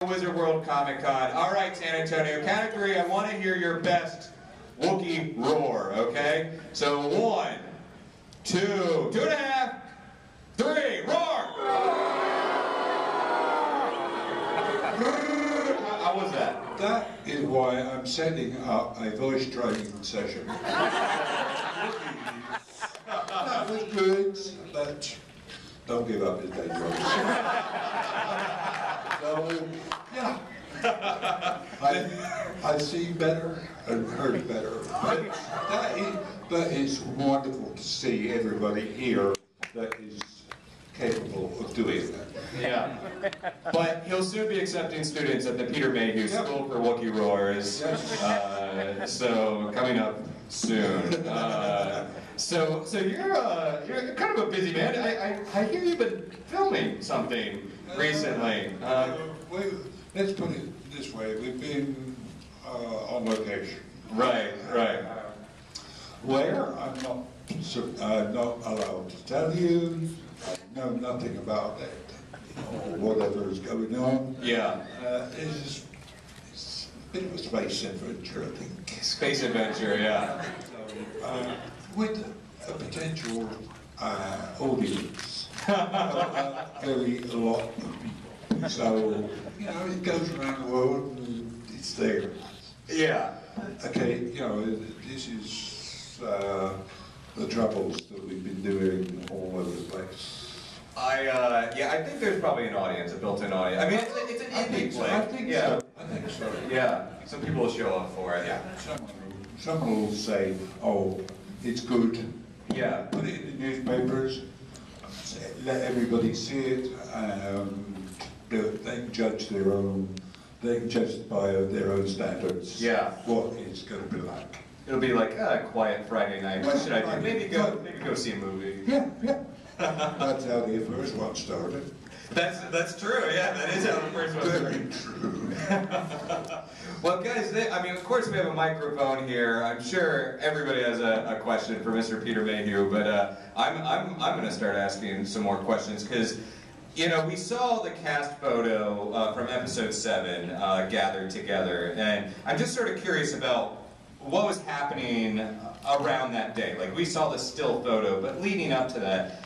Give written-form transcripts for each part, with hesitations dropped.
Wizard World Comic Con. All right, San Antonio, count of three. I want to hear your best Wookiee roar, okay? So 1, 2, 2.5, 3, roar! How was that? That is why I'm setting up a voice training session. That was good, but don't give up, it's dangerous. So, yeah. I see better and heard better. But it's wonderful to see everybody here that is capable of doing that. Yeah. But he'll soon be accepting students at the Peter Mayhew School for Wookiee Roars. So coming up soon. So you're kind of a busy man. I hear you've been filming something recently. Let's put it this way: we've been on location. Right. Where I'm not allowed to tell you. I know nothing about that or whatever is going on. Yeah. It's a bit of a space adventure, I think. Space adventure, yeah. So, with a potential audience, very a lot of people. So, you know, it goes around the world and it's there. Yeah. Okay, you know, this is the troubles that we've been doing all over the place. I think there's probably an audience, a built-in audience. I mean, it's an indie flick. I think so. I think so. Yeah, some people will show up for it. Yeah. Someone will say, "Oh, it's good." Yeah. Put it in the newspapers. Let everybody see it. They can judge their own. They can judge by their own standards. Yeah. What it's going to be like. It'll be like a quiet Friday night. What should I do? Maybe go see a movie. Yeah. That's how the first one started. That's true. Yeah, that is how the first one started. Very true. Well, guys, I mean, of course we have a microphone here. I'm sure everybody has a question for Mr. Peter Mayhew, but I'm going to start asking some more questions because, you know, we saw the cast photo from episode 7 gathered together, and I'm just sort of curious about what was happening around that day. Like, we saw the still photo, but leading up to that,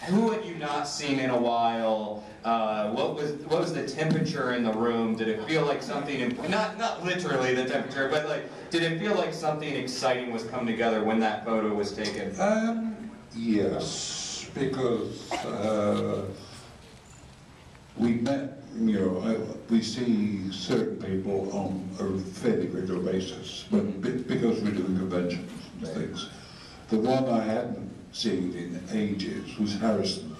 who had you not seen in a while? What was the temperature in the room? Did it feel like something, not literally the temperature, but like, did it feel like something exciting was coming together when that photo was taken? Yes, because we met, you know, we see certain people on a fairly regular basis, but because we're doing conventions and things. The one I hadn't seen in ages was Harrison,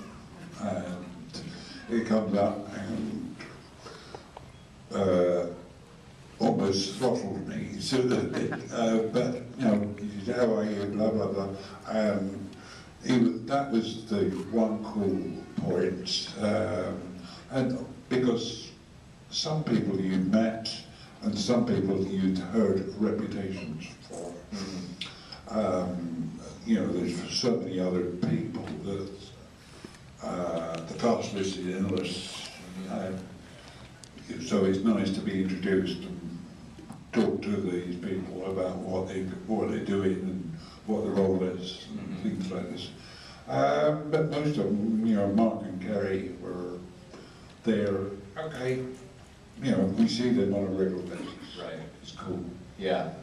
and he comes up and almost throttled me, so that, but you know, he said, "How are you?" Blah blah blah. That was the one cool point, and because some people you met and some people you'd heard reputations for. You know, there's so many other people that the cast listed in the list. So it's nice to be introduced and talk to these people about what they're doing and what the role is and things like this. But most of them, you know, Mark and Kerry were there. Okay, you know, we see them on a regular basis. Right. It's cool. Yeah.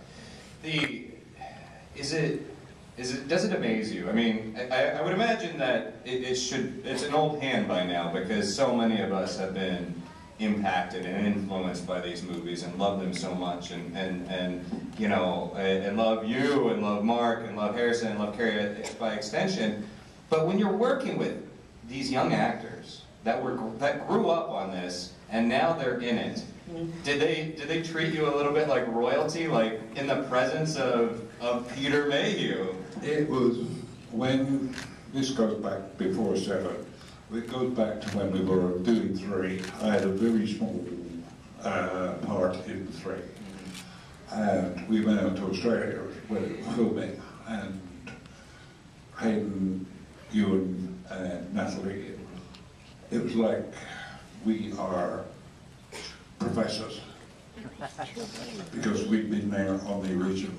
Does it amaze you? I mean, I would imagine that it's an old hand by now because so many of us have been impacted and influenced by these movies and love them so much and you know, and love you and love Mark and love Harrison and love Carrie by extension. But when you're working with these young actors that grew up on this and now they're in it, did they treat you a little bit like royalty, like in the presence of Peter Mayhew? It was when, this goes back before 7, it goes back to when we were doing 3. I had a very small part in 3. And we went out to Australia where we were filming, and Hayden, Ewan and Natalie, it was like we are professors. Because we've been there on the original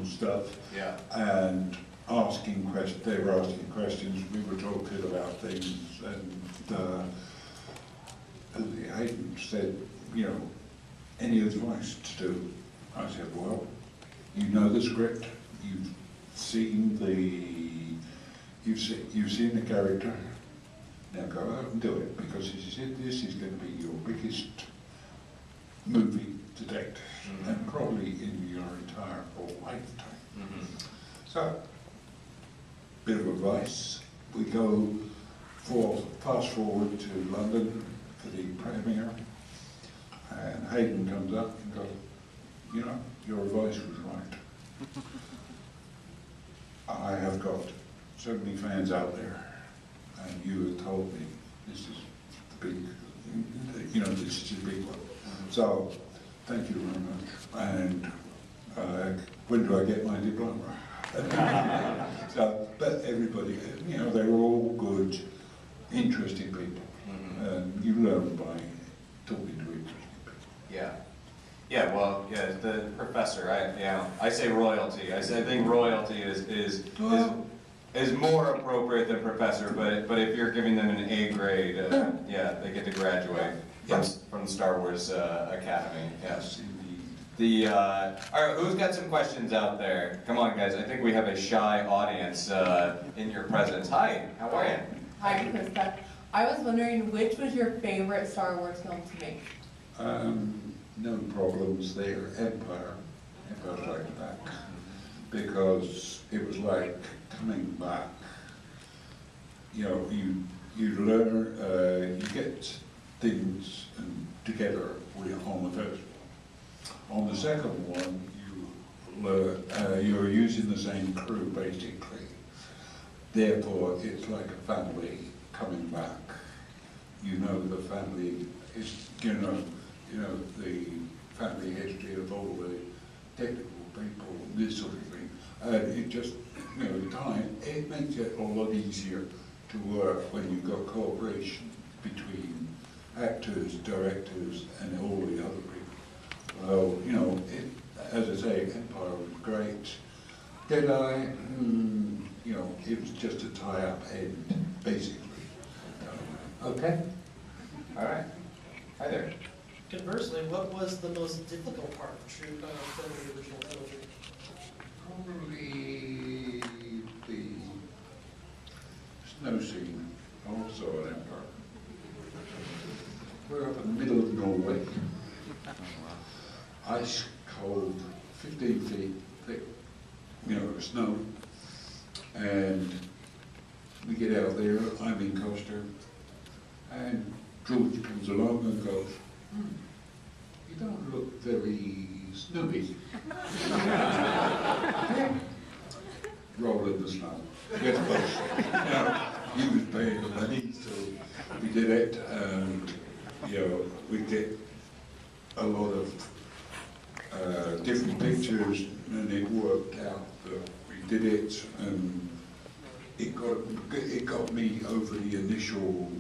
stuff. Yeah. And asking questions, they were asking questions, we were talking about things, and Hayden said, you know, any advice to do? I said, well, you know the script, you've seen the character, now go out and do it, because this is going to be your biggest movie to date, and probably in your entire whole lifetime. So, bit of advice, we go fast forward to London for the premiere, and Hayden comes up and goes, you know, your advice was right. I have got so many fans out there, and you have told me this is the big, you know, this is the big one. So, thank you very much. And when do I get my diploma? So, but everybody, you know, they were all good, interesting people. And you learn by talking to interesting people. Yeah. Yeah, well, yeah, the professor, I say royalty. I think royalty is more appropriate than professor, but if you're giving them an A grade, yeah, they get to graduate from the Star Wars Academy. Yes. Indeed. All right, who's got some questions out there? Come on, guys. I think we have a shy audience in your presence. Hi, how are you? Hi, Krista. I was wondering, which was your favorite Star Wars film to make? No problems there. Empire Strikes Back, because it was like coming back. You know, you learn, you get things together on the first one. On the second one, you learn, you're using the same crew basically. Therefore, it's like a family coming back. You know the family is, you know the family history of all the technical people, this sort of thing. It just, you know, it makes it a lot easier to work when you've got cooperation between actors, directors, and all the other people. Well, you know, as I say, Empire was great. Jedi, you know, it was just a tie-up end, basically. Okay? All right. Hi there. Conversely, what was the most difficult part of filming the original trilogy? Probably the snow scene, also an Empire. We're up in the middle of Norway. Ice cold, 15 feet thick, you know, snow. And we get out there, I'm in costume, and George comes along and goes, you don't look very snowy. Roll in the snow. Get close. Now, he was paying the money, so we did it, and you know, we get a lot of different pictures, and it worked out that we did it, and it got me over the initial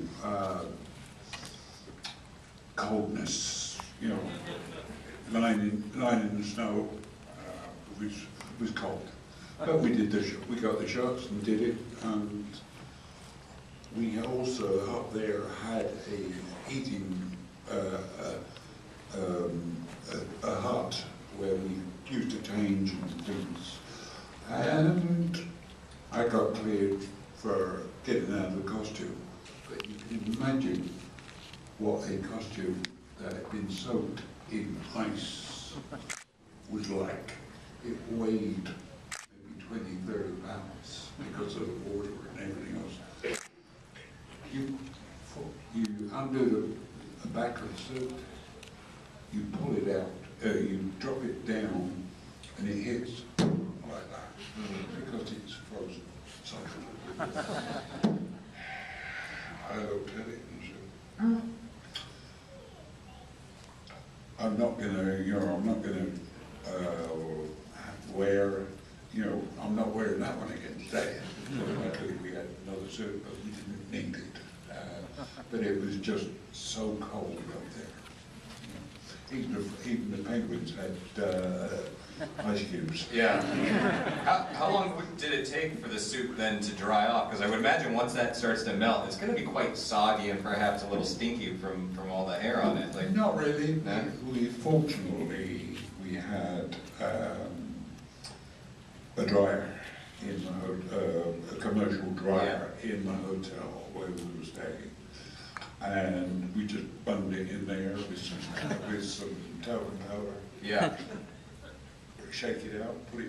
coldness, you know, lying in the snow was cold. But we did we got the shots and did it, and we also up there had a heating a hut where we used to change and things, and I got cleared for getting out of the costume. But you can imagine what a costume that had been soaked in ice was like. It weighed maybe 20, 30 pounds because of the water and everything else. You undo the back of the suit, you pull it out, you drop it down, and it hits like that because it's frozen. I looked at it and said, I'm not gonna, you know, I'm not gonna wear, you know, I'm not wearing that one again today. Luckily we had another suit, but we didn't need it. But it was just so cold up there. even the penguins had ice cubes. Yeah. How long did it take for the soup then to dry off? Because I would imagine once that starts to melt, it's going to be quite soggy and perhaps a little stinky from all the hair on it. Like, not really. No? Fortunately, we had a dryer in the a commercial dryer in the hotel where we were staying, and we just bunged it in there with some talcum powder. yeah. Shake it out, put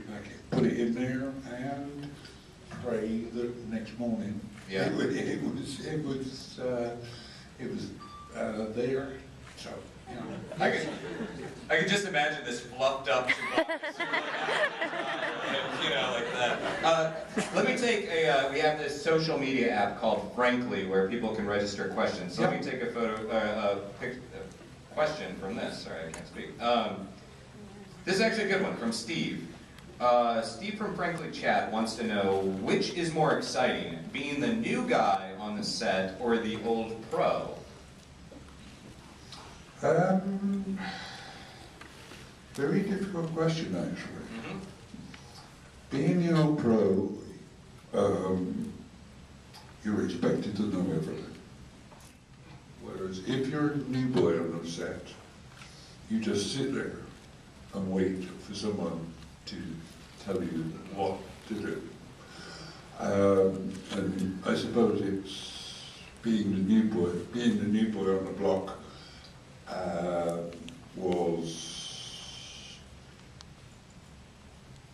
it in there, and pray the next morning. Yeah. It was there. So, you know. I could just imagine this fluffed up, you know, like that. Let me take we have this social media app called Frankly where people can register questions. So Let me take a question from this. Sorry, I can't speak. This is actually a good one from Steve. Steve from Frankly Chat wants to know, which is more exciting, being the new guy on the set or the old pro? Very difficult question, actually. Mm-hmm. Being the old pro, you're expected to know everything. Whereas if you're a new boy on the set, you just sit there and wait for someone to tell you what to do. And I suppose it's being the new boy on the block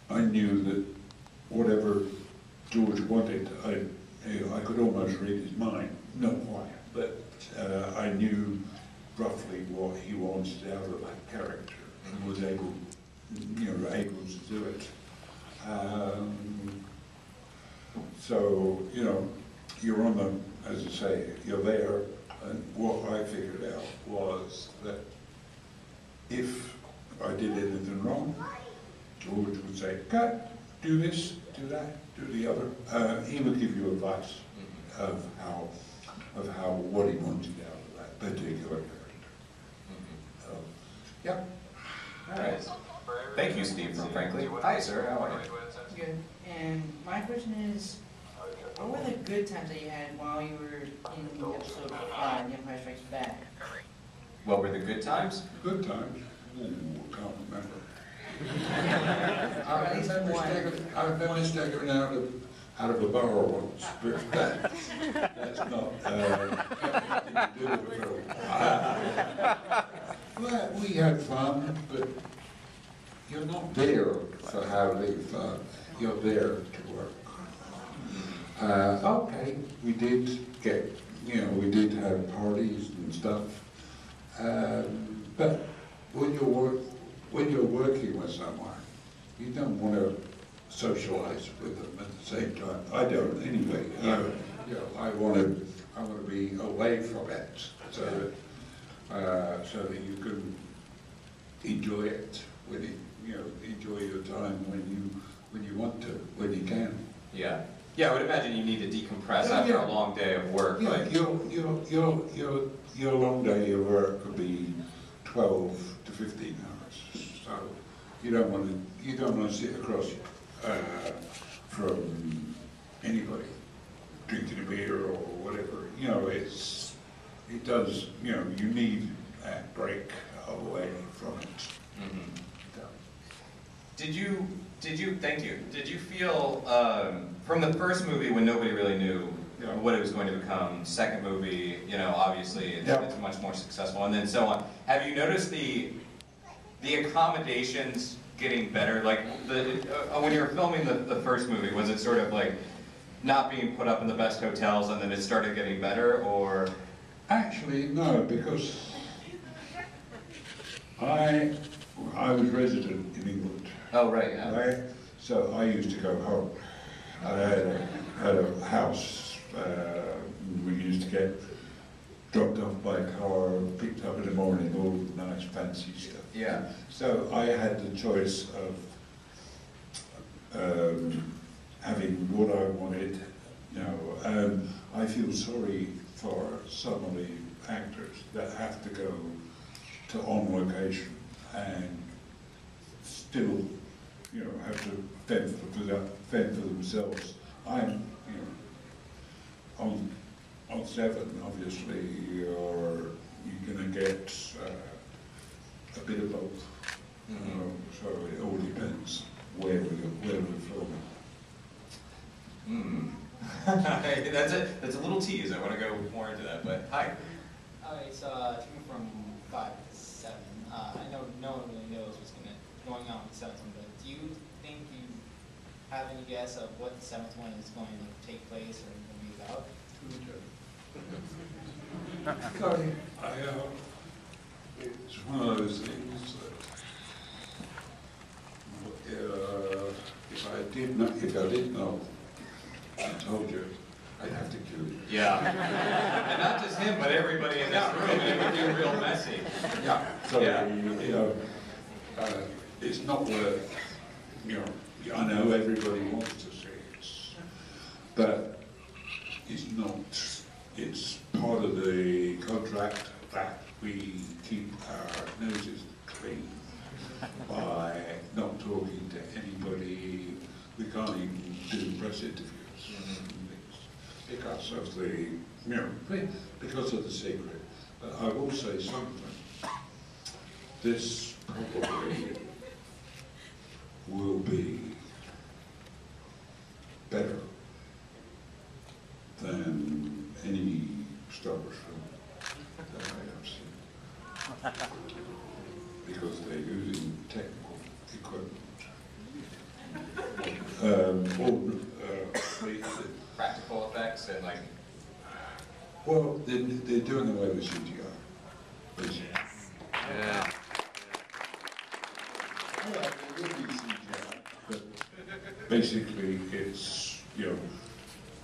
I knew that whatever George wanted, I could almost read his mind, not quite, but I knew roughly what he wanted out of that character and was able to do it. So, you're on the, as I say, you're there, and what I figured out was that if I did anything wrong, George would say, cut, do this, do that, do the other. He would give you advice of what he wanted out of that particular character. Yep. All right. Thank you, Steve from Frankly. Hi, sir. How are you? Good. And my question is, what were the good times that you had while you were in the episode 5, The Empire Strikes Back? What were the good times? Good times? Ooh, I can't remember. Or at least one. I remember staggering out of a barrel once, but that's not nothing to do with the film. Well, we had fun, but you're not there for having fun. You're there to work. Okay, we did get, we did have parties and stuff, but when you're working with someone, you don't want to socialize with them at the same time. I don't, anyway. I want to be away from it, so that you can enjoy it enjoy your time when you want to, when you can. Yeah. Yeah, I would imagine you need to decompress after a long day of work. Yeah, like your long day of work could be 12 to 15 hours. So you don't want to sit across from anybody drinking a beer or whatever. It does. You need a break away from it. Mm-hmm. Did you feel, from the first movie when nobody really knew what it was going to become, second movie, obviously it's much more successful, and then so on. Have you noticed the accommodations getting better? Like, when you were filming the first movie, was it sort of like not being put up in the best hotels and then it started getting better, or? Actually, no, because I was resident in England. Oh, right, yeah. So I used to go home. I had a house. We used to get dropped off by a car, picked up in the morning, all nice fancy stuff. Yeah. So I had the choice of having what I wanted. I feel sorry for some of the actors that have to go to on location and still, you know, have to fend for themselves. I'm, you know, on 7, obviously, you're going to get a bit of both. So it all depends where we're filming. That's a little tease. I want to go more into that, but hi. Alright, so coming from 5 to 7, I know no one really knows what's going on with the 7th one, but do you think you have any guess of what the 7th one is going to take place or going to be about? Sorry, it's one of those things that if I did know, I told you, I'd have to kill you. Yeah. And not just him, but everybody in this room. It would be real messy. Yeah. So, Yeah. you know, it's not worth, you know, I know everybody wants to see it, but it's not, it's part of the contract that we keep our noses clean by not talking to anybody. We can't even do press interviews because of the, you know, because of the secret. But I will say something. This probably will be better than any Star Wars film that I have seen. Because they're using technical equipment. Practical effects and like... Well, they're doing away with CGI. Basically. Yeah. Well, it will be CGI, but basically it's, you know,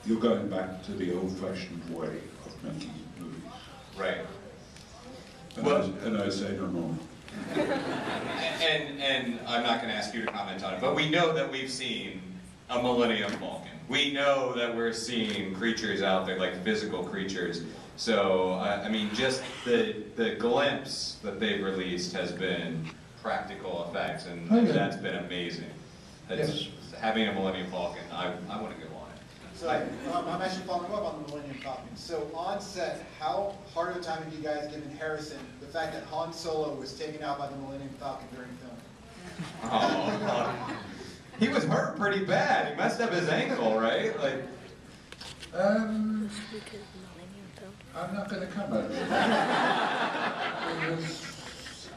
you're going back to the old-fashioned way of making movies. Right. And I say no more. And I'm not going to ask you to comment on it, but we know that we've seen a Millennium Falcon. We know that we're seeing creatures out there, like physical creatures. So, I mean, just the glimpse that they've released has been practical effects, and that's been amazing. That's, having a Millennium Falcon, I want to go on it. So I'm actually following up on the Millennium Falcon. So on set, how hard of a time have you guys given Harrison the fact that Han Solo was taken out by the Millennium Falcon during film? Oh, he was hurt pretty bad. He messed up his ankle, right? Like, I'm not going to comment on that. Because,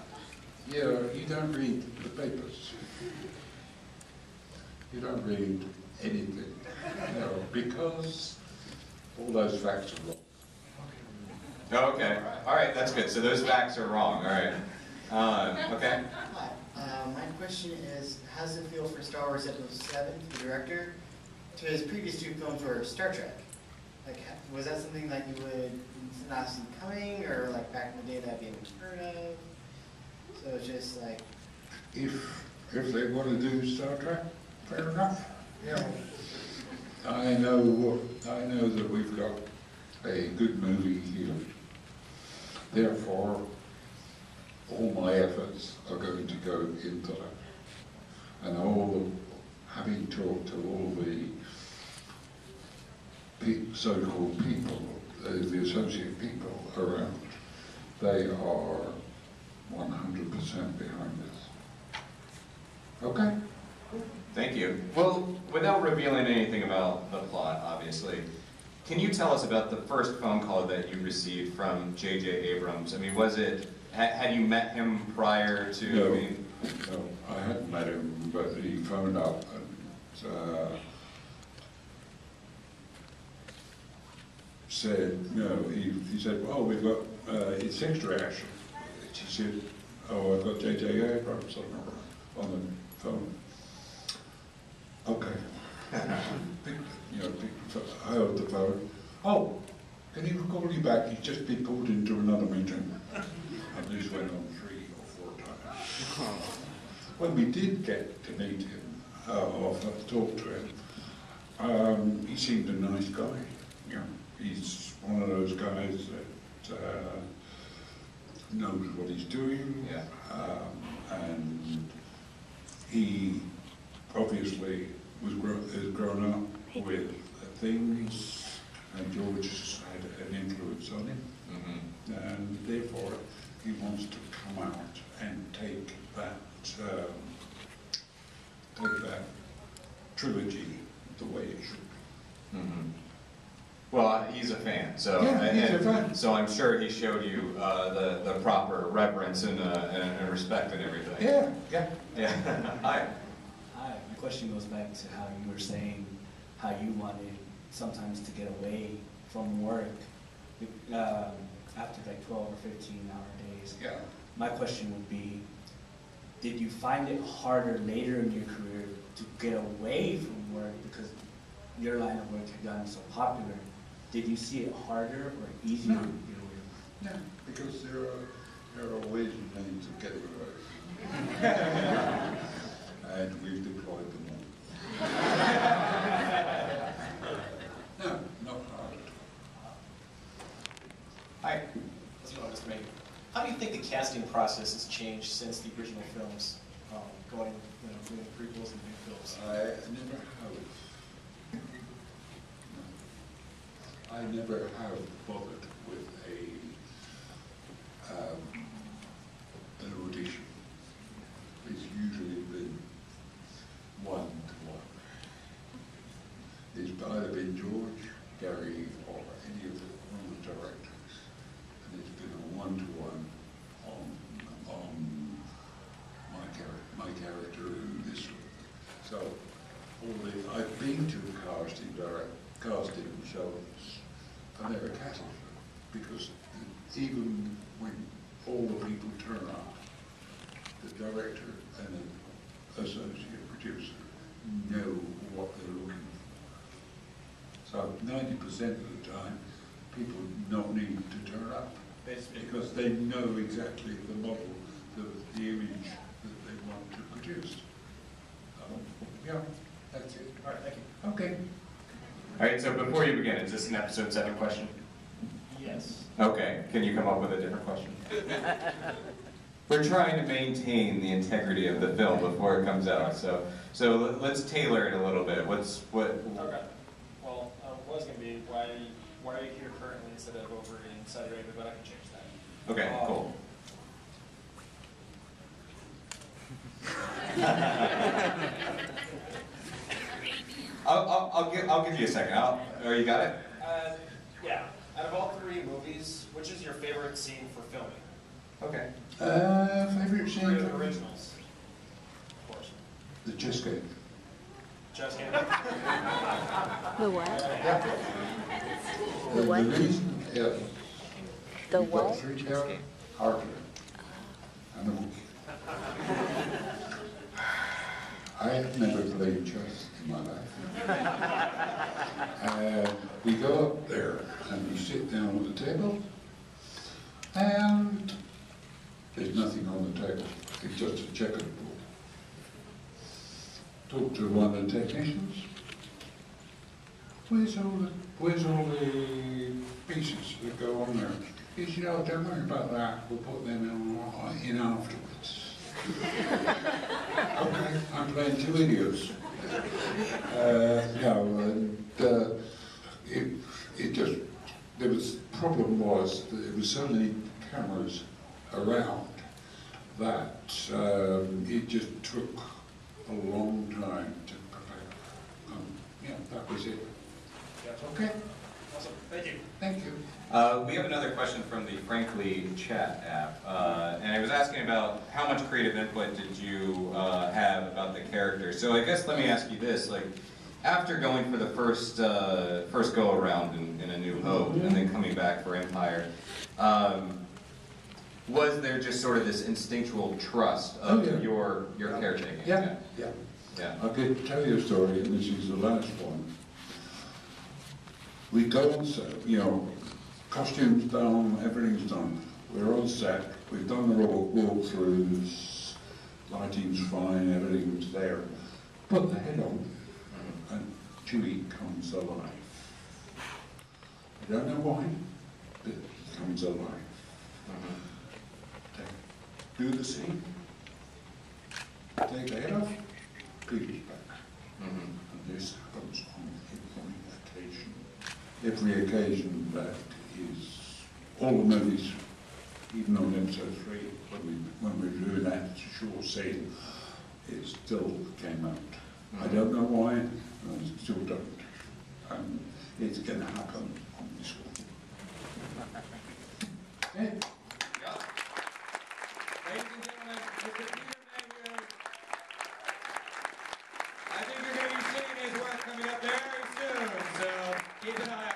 you know, you don't read the papers. You don't read anything, you know, because all those facts are wrong. oh, okay. All right, that's good. So those facts are wrong. All right. Okay. Hi. My question is, how does it feel for Star Wars Episode 7, the director, to his previous 2 films were Star Trek? Like, was that something that you would not see coming, or like back in the day that'd be unheard of? So it's just like... If they want to do Star Trek, fair enough. You know, I know that we've got a good movie here. Therefore, all my efforts are going to go into that. And having talked to all the so-called people, the associate people around, they are 100% behind this. Okay? Thank you. Well, without revealing anything about the plot, obviously, can you tell us about the first phone call that you received from J.J. Abrams? I mean, was it, had you met him prior to... No, I mean, no, I hadn't met him, but he phoned up and said, no, he said, well, we've got, it's extra action. He said, oh, I've got J.J. Abrams on the phone. Okay. I held the phone. Oh, can he call you back? He's just been pulled into another meeting. And this went on 3 or 4 times. When we did get to meet him, or talk to him, he seemed a nice guy. You know, he's one of those guys that knows what he's doing. Yeah. And he obviously has grown up with things, and George has had an influence on him. And therefore he wants to come out and take that trilogy the way it should be. Well, he's a fan, so Yeah, he's a fan. So I'm sure he showed you the proper reverence and respect and everything. Yeah. Hi. Hi, my question goes back to how you were saying how you wanted sometimes to get away from work after like 12 or 15-hour days. Yeah. My question would be, did you find it harder later in your career to get away from work because your line of work had gotten so popular? Did you see it harder or easier? No. No, because there are ways and means of getting away. And we've deployed them all. No, not hard. Hi. How's it going, Mr. Mayhew? How do you think the casting process has changed since the original films, doing prequels and new films? I never have bothered with an audition. It's usually been one-to-one. It's either been George, Gary, or any of the directors, and it's been a one-to-one on my character in this one. So, I've been to casting shows. I never casted because even when all the people turn up, the director and the associate producer know what they're looking for. So 90% of the time, people don't need to turn up because they know exactly the model, the image that they want to produce. Yeah, that's it. All right, thank you. Okay. All right, so before you begin, is this an episode 7 question? Yes. Okay, can you come up with a different question? We're trying to maintain the integrity of the film before it comes out, so let's tailor it a little bit. Okay. Well, what was going to be, why are you here currently instead of over in Saudi Arabia, but I can change that. Okay, cool. I'll give you a second. Oh, you got it? Yeah. Out of all 3 movies, which is your favorite scene for filming? Okay. Favorite scene? 3 of the originals, of course. The chess game. Just game. The what? The what? reason is The you've got what? 3 characters, Arthur and a monkey. I have never played chess in my life. We go up there and we sit down at the table and there's nothing on the table. It's just a checkered board. Talk to one of the technicians. Where's all the pieces that go on there? He said, oh, don't worry about that. We'll put them in afterwards. Okay, I'm playing 2 idiots. The problem was that there were so many cameras around that it just took a long time to prepare. Yeah, that was it. Okay. Awesome. Thank you. Thank you. We have another question from the Frankly chat app, and I was asking about how much creative input did you have about the character. So I guess let me ask you this: like, after going for the first go around in A New Hope, and then coming back for Empire, was there just sort of this instinctual trust of your caretaking? Yeah. Yeah. I could tell you a story, and this is the last one. We go on set, costumes done, everything's done. We're on set, we've done the walkthroughs, lighting's fine, everything's there. Put the head on, and Chewie comes alive. I don't know why, but he comes alive. do the scene, take the head off, Peter's back. And this happens on every occasion. Every occasion that is, all the movies, even on episode 3, when we were doing that short scene, it still came out. I don't know why, I still don't. It's going to happen on this one. Okay. Yeah. Ladies and gentlemen, Mr. Peter Mayhew. I think you're going to be seeing his work coming up very soon, so keep an eye out.